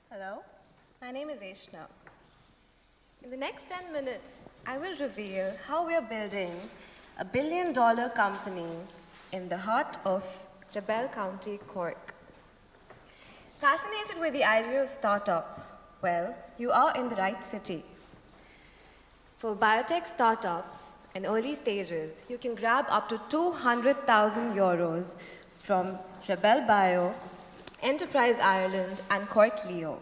Hello, my name is Eshna. In the next 10 minutes, I will reveal how we are building a billion-dollar company in the heart of Rebel County, Cork. Fascinated with the idea of startup? Well, you are in the right city. For biotech startups in early stages, you can grab up to 200,000 euros from RebelBio, Enterprise Ireland, and Cork Leo.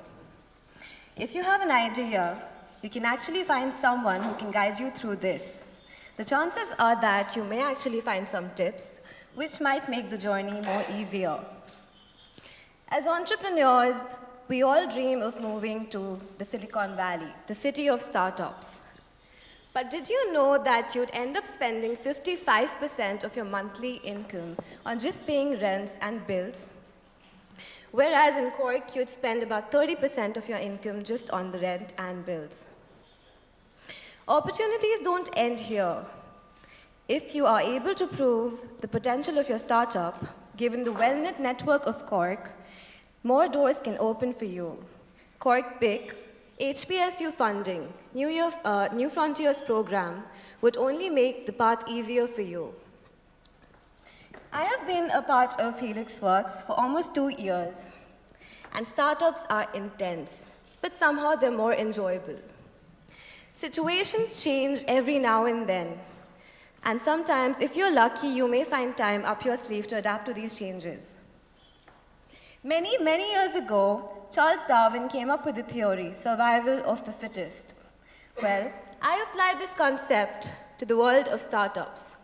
If you have an idea, you can actually find someone who can guide you through this. The chances are that you may actually find some tips which might make the journey more easier. As entrepreneurs, we all dream of moving to the Silicon Valley, the city of startups. But did you know that you'd end up spending 55% of your monthly income on just paying rents and bills? Whereas in Cork, you'd spend about 30% of your income just on the rent and bills. Opportunities don't end here. If you are able to prove the potential of your startup, given the well-knit network of Cork, more doors can open for you. Cork BIC, HPSU funding, New Frontiers program would only make the path easier for you. I have been a part of Helixworks for almost 2 years, and startups are intense, but somehow they're more enjoyable. Situations change every now and then, and sometimes, if you're lucky, you may find time up your sleeve to adapt to these changes. Many, many years ago, Charles Darwin came up with the theory, survival of the fittest. Well, I applied this concept to the world of startups,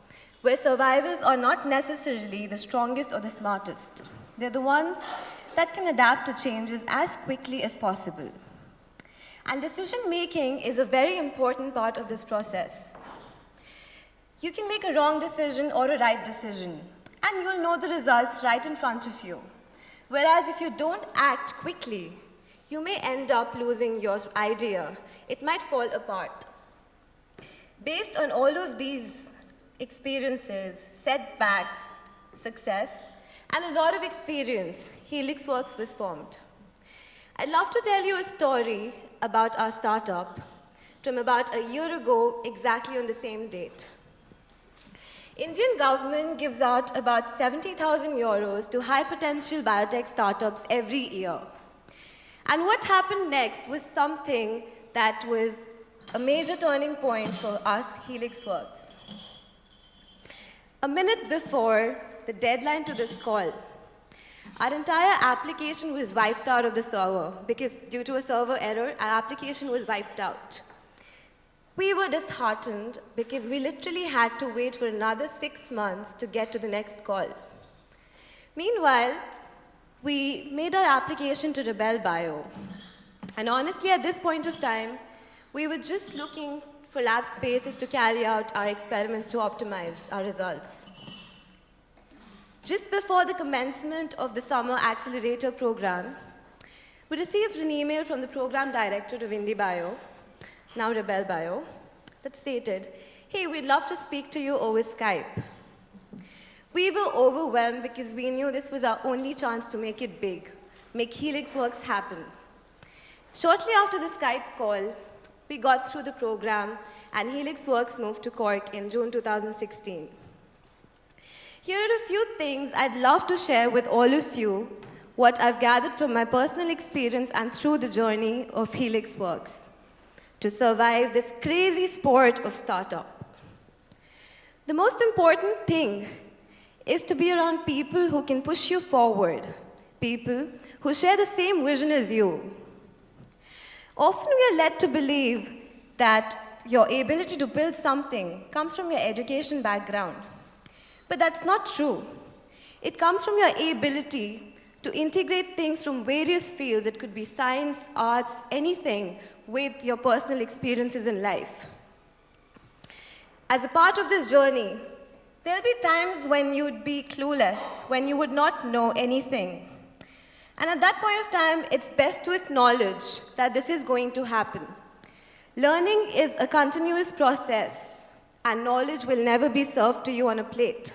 where survivors are not necessarily the strongest or the smartest. They're the ones that can adapt to changes as quickly as possible. And decision-making is a very important part of this process. You can make a wrong decision or a right decision, and you'll know the results right in front of you. Whereas if you don't act quickly, you may end up losing your idea. It might fall apart. Based on all of these experiences, setbacks, success, and a lot of experience, Helixworks was formed. I'd love to tell you a story about our startup from about a year ago, exactly on the same date. Indian government gives out about 70,000 euros to high-potential biotech startups every year. And what happened next was something that was a major turning point for us, Helixworks. A minute before the deadline to this call, our entire application was wiped out of the server because due to a server error, our application was wiped out. We were disheartened because we literally had to wait for another 6 months to get to the next call. Meanwhile, we made our application to RebelBio. And honestly, at this point of time, we were just looking for lab spaces to carry out our experiments to optimize our results. Just before the commencement of the summer accelerator program, we received an email from the program director of IndieBio, now RebelBio, that stated, "Hey, we'd love to speak to you over Skype." We were overwhelmed because we knew this was our only chance to make it big, make Helixworks happen. Shortly after the Skype call, we got through the program, and Helixworks moved to Cork in June 2016. Here are a few things I'd love to share with all of you, what I've gathered from my personal experience and through the journey of Helixworks to survive this crazy sport of startup. The most important thing is to be around people who can push you forward, people who share the same vision as you. Often we are led to believe that your ability to build something comes from your education background. But that's not true. It comes from your ability to integrate things from various fields. It could be science, arts, anything, with your personal experiences in life. As a part of this journey, there'll be times when you'd be clueless, when you would not know anything. And at that point of time, it's best to acknowledge that this is going to happen. Learning is a continuous process, and knowledge will never be served to you on a plate.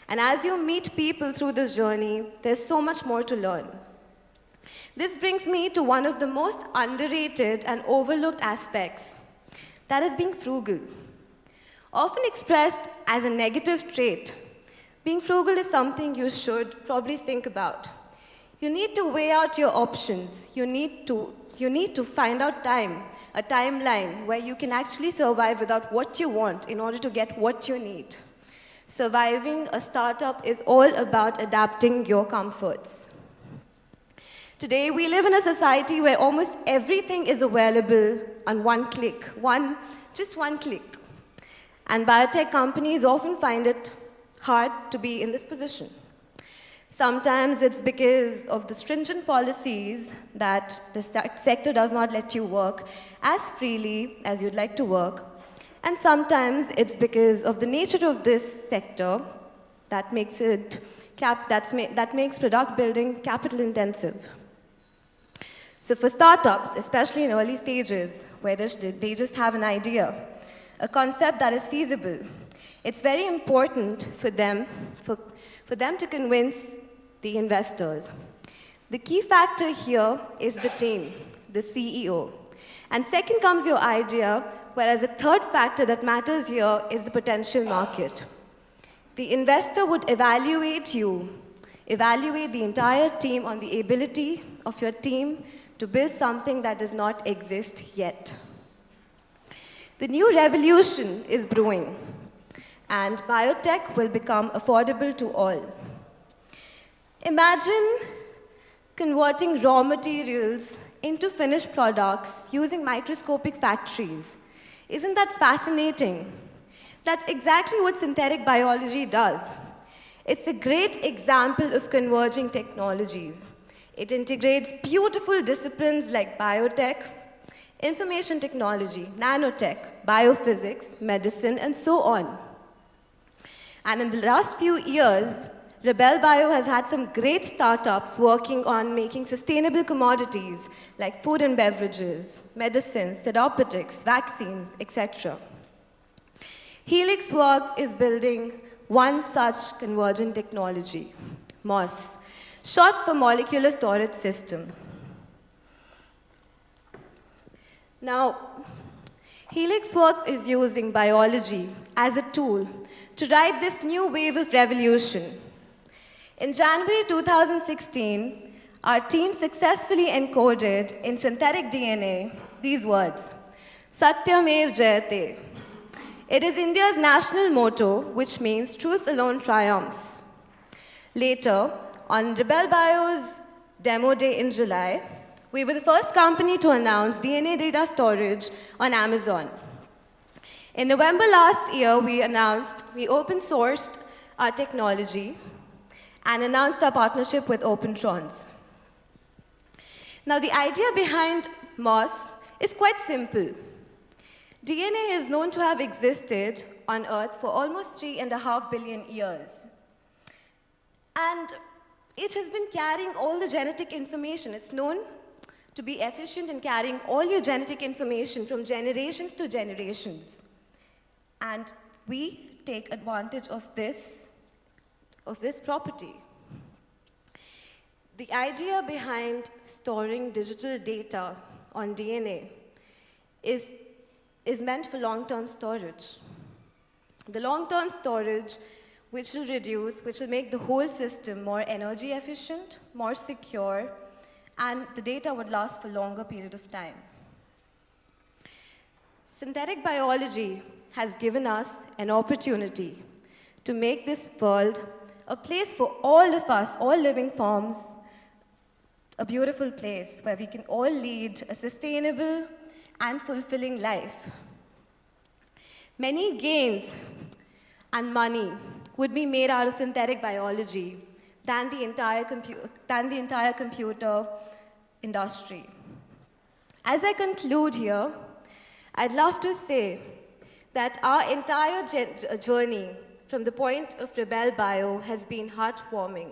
And as you meet people through this journey, there's so much more to learn. This brings me to one of the most underrated and overlooked aspects, that is being frugal. Often expressed as a negative trait, being frugal is something you should probably think about. You need to weigh out your options. You need to find out a timeline where you can actually survive without what you want in order to get what you need. Surviving a startup is all about adapting your comforts. Today, we live in a society where almost everything is available on one click, just one click. And biotech companies often find it hard to be in this position. Sometimes it's because of the stringent policies that the sector does not let you work as freely as you'd like to work. And sometimes it's because of the nature of this sector that makes product building capital intensive. So for startups, especially in early stages, where they just have an idea, a concept that is feasible, it's very important for them to convince the investors. The key factor here is the team, the CEO. And second comes your idea, whereas the third factor that matters here is the potential market. The investor would evaluate the entire team on the ability of your team to build something that does not exist yet. The new revolution is brewing, and biotech will become affordable to all. Imagine converting raw materials into finished products using microscopic factories. Isn't that fascinating? That's exactly what synthetic biology does. It's a great example of converging technologies. It integrates beautiful disciplines like biotech, information technology, nanotech, biophysics, medicine, and so on. And in the last few years, RebelBio has had some great startups working on making sustainable commodities like food and beverages, medicines, therapeutics, vaccines, etc. Helixworks is building one such convergent technology, MOSS, short for Molecular Storage System. Now, Helixworks is using biology as a tool to ride this new wave of revolution. In January 2016, our team successfully encoded in synthetic DNA these words, Satyamev Jayate. It is India's national motto, which means truth alone triumphs. Later, on RebelBio's demo day in July, we were the first company to announce DNA data storage on Amazon. In November last year, we open sourced our technology and announced our partnership with OpenTrons. Now, the idea behind MOSS is quite simple. DNA is known to have existed on Earth for almost 3.5 billion years. And it has been carrying all the genetic information. It's known to be efficient in carrying all your genetic information from generations to generations. And we take advantage of this property. The idea behind storing digital data on DNA is meant for long-term storage. The long-term storage, which will make the whole system more energy efficient, more secure, and the data would last for a longer period of time. Synthetic biology has given us an opportunity to make this world a place for all of us, all living forms, a beautiful place where we can all lead a sustainable and fulfilling life. Many gains and money would be made out of synthetic biology than the entire computer industry. As I conclude here, I'd love to say that our entire journey from the point of RebelBio has been heartwarming.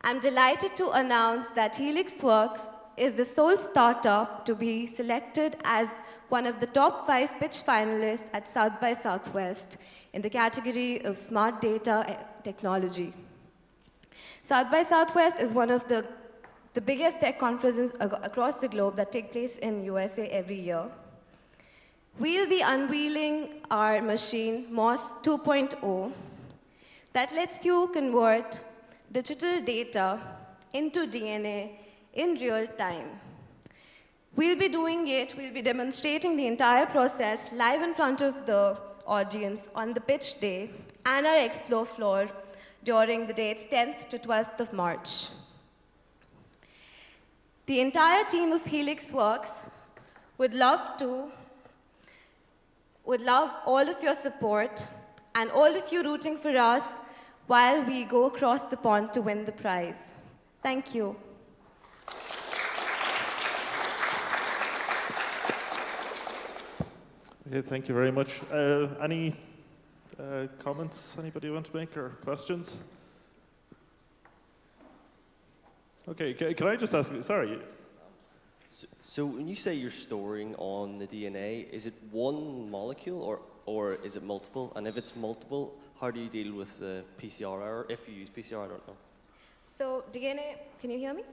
I'm delighted to announce that Helixworks is the sole startup to be selected as one of the top 5 pitch finalists at South by Southwest in the category of smart data technology. South by Southwest is one of the the biggest tech conferences across the globe that take place in USA every year. We'll be unveiling our machine, MOSS 2.0, that lets you convert digital data into DNA in real time. We'll be doing it, we'll be demonstrating the entire process live in front of the audience on the pitch day and our explore floor during the dates 10th to 12th of March. The entire team of Helixworks would love all of your support and all of you rooting for us while we go across the pond to win the prize. Thank you. Okay, thank you very much. Any comments anybody want to make or questions? Okay, can I just ask, sorry. So when you say you're storing on the DNA, is it one molecule or is it multiple? And if it's multiple, how do you deal with the PCR error? If you use PCR, I don't know. So DNA, can you hear me?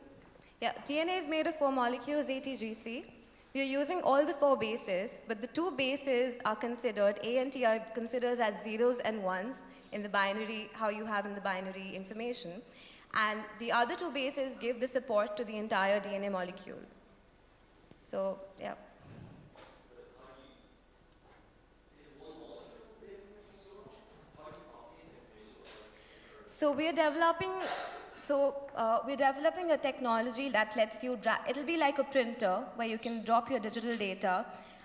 Yeah, DNA is made of 4 molecules, ATGC. We are using all the 4 bases, but the 2 bases are considered, A and T are considered as zeros and ones in the binary, how you have in the binary information. And the other 2 bases give the support to the entire DNA molecule. So, yeah. So we're developing a technology that lets you, it'll be like a printer where you can drop your digital data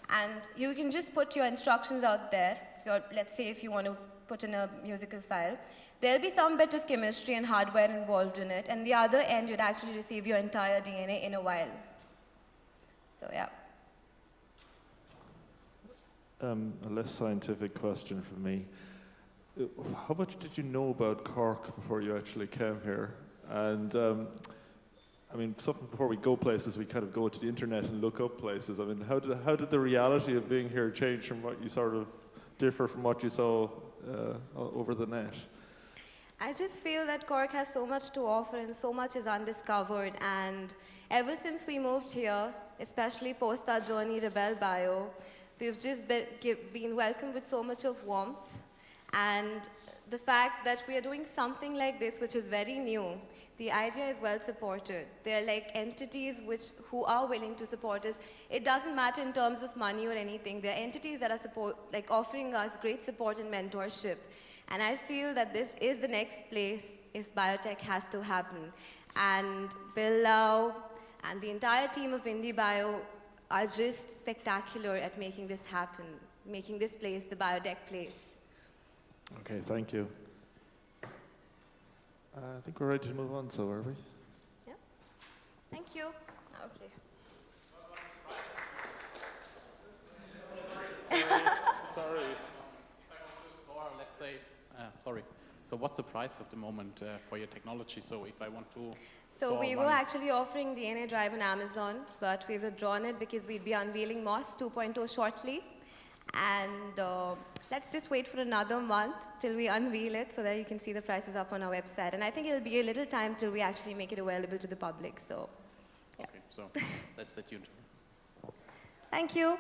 and you can just put your instructions out there. Let's say if you want to put in a musical file. There'll be some bit of chemistry and hardware involved in it, and the other end you'd actually receive your entire DNA in a while. So yeah. A less scientific question from me. How much did you know about Cork before you actually came here? And I mean, something before we go places, we kind of go to the internet and look up places. I mean, how did the reality of being here change from what you sort of differ from what you saw over the net? I just feel that Cork has so much to offer and so much is undiscovered. And ever since we moved here, especially post our journey RebelBio, we've just been welcomed with so much of warmth. And the fact that we are doing something like this, which is very new, the idea is well supported. There are like entities who are willing to support us. It doesn't matter in terms of money or anything. There are entities that are offering us great support and mentorship. And I feel that this is the next place if biotech has to happen. And Bill Lau and the entire team of IndieBio are just spectacular at making this happen, making this place the biotech place. Okay, thank you. I think we're ready to move on, so are we? Yeah. Thank you. Okay. Sorry. Let's say, sorry. So what's the price of the moment for your technology? So if I want to So we were actually offering DNA Drive on Amazon, but we've withdrawn it because we'd be unveiling MOSS 2.0 shortly. And let's just wait for another month till we unveil it so that you can see the prices up on our website. And I think it'll be a little time till we actually make it available to the public. So, yeah. Okay, so let's stay tuned. Thank you.